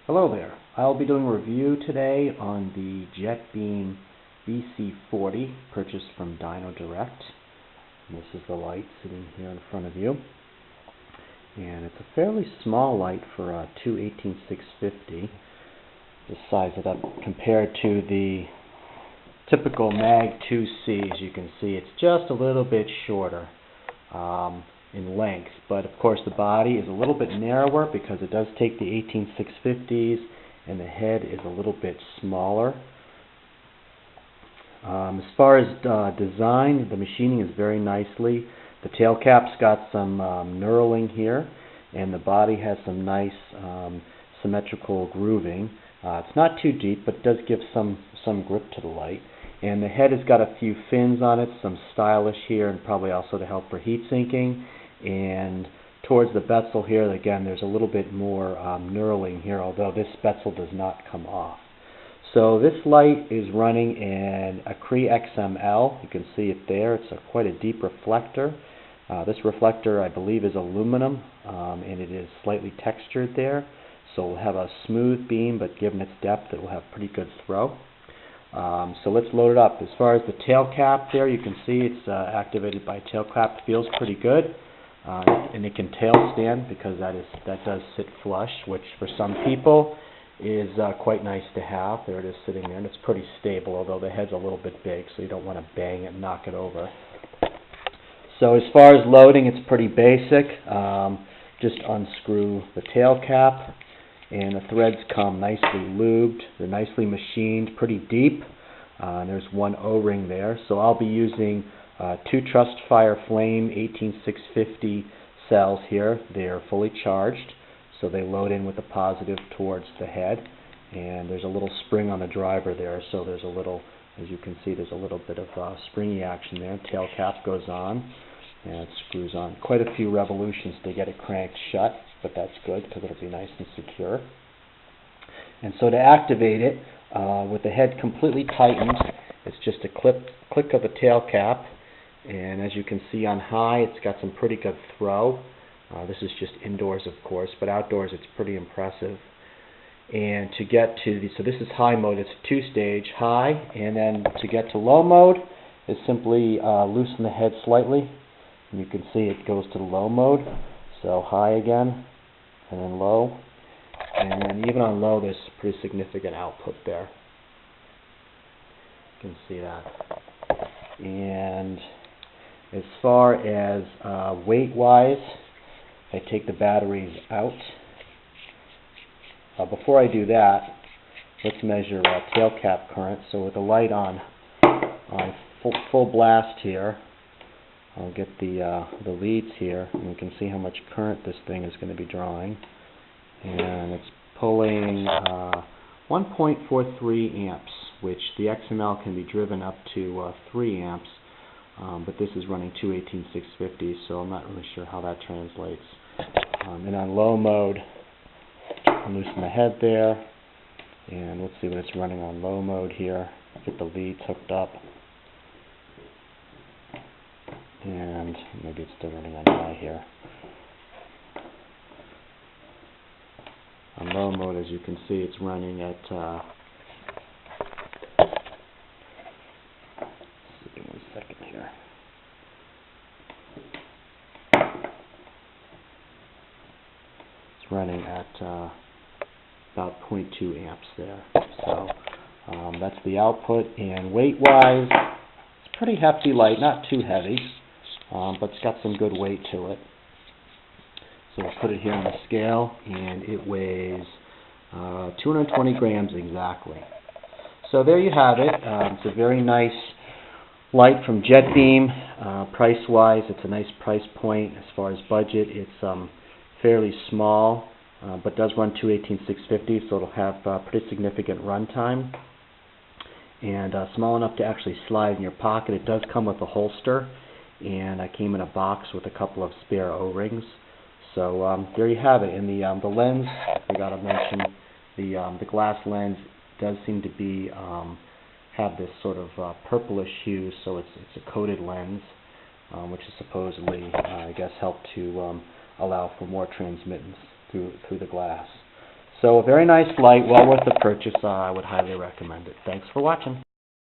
Hello there. I'll be doing a review today on the JetBeam BC-40 purchased from DinoDirect. And this is the light sitting here in front of you. And it's a fairly small light for a 218-650. Just size it up compared to the typical Mag 2C. As you can see, it's just a little bit shorter in length, but of course the body is a little bit narrower because it does take the 18-650s, and the head is a little bit smaller. As far as design, the machining is very nicely. The tail cap's got some knurling here, and the body has some nice symmetrical grooving. It's not too deep, but it does give some grip to the light. And the head has got a few fins on it, some stylish here, and probably also to help for heat sinking. And towards the bezel here, again, there's a little bit more knurling here, although this bezel does not come off. So this light is running in a Cree XM-L. You can see it there. It's quite a deep reflector. This reflector, I believe, is aluminum, and it is slightly textured there. So we'll have a smooth beam, but given its depth, it will have pretty good throw. So let's load it up. As far as the tail cap there, you can see it's activated by tail cap. It feels pretty good. And it can tail stand because that does sit flush, which for some people is quite nice to have. There it is sitting there, and it's pretty stable, although the head's a little bit big, so you don't want to bang it and knock it over. So as far as loading, it's pretty basic. Just unscrew the tail cap, and the threads come nicely lubed. They're nicely machined, pretty deep. And there's one O-ring there. So I'll be using 2 Trust Fire Flame 18650 cells here. They are fully charged, so they load in with the positive towards the head. And there's a little spring on the driver there, so there's a little, as you can see, there's a little bit of springy action there. Tail cap goes on, and it screws on. Quite a few revolutions to get it cranked shut, but that's good because it'll be nice and secure. And so to activate it, with the head completely tightened, it's just a click of the tail cap, and as you can see on high, it's got some pretty good throw. This is just indoors, of course, but outdoors it's pretty impressive. And to get to so this is high mode. It's a 2-stage high, and then to get to low mode is simply loosen the head slightly, and you can see it goes to the low mode. So high again, and then low. And then even on low, there's pretty significant output there. You can see that. And as far as weight-wise, I take the batteries out. Before I do that, let's measure tail cap current. So with the light on full blast here, I'll get the leads here, and we can see how much current this thing is going to be drawing. And it's pulling 1.43 amps, which the XML can be driven up to 3 amps, but this is running 218-650, so I'm not really sure how that translates. And on low mode, I'll loosen the head there, and let's see what it's running on low mode here. Get the leads hooked up, and maybe it's still running on high here. On low mode, as you can see, it's running at one second here. It's running at about 0.2 amps there. So that's the output. And weight-wise, it's a pretty hefty light, not too heavy, but it's got some good weight to it. So we'll put it here on the scale, and it weighs 220 grams exactly. So there you have it. It's a very nice light from JetBeam. Price-wise, it's a nice price point. As far as budget, it's fairly small, but does run 218-650, so it'll have pretty significant run time. And small enough to actually slide in your pocket. It does come with a holster, and I came in a box with a couple of spare O-rings. So there you have it. And the lens, I forgot to mention, the glass lens does seem to be have this sort of purplish hue, so it's a coated lens, which is supposedly, I guess, helped to allow for more transmittance through the glass. So a very nice flight, well worth the purchase. I would highly recommend it. Thanks for watching.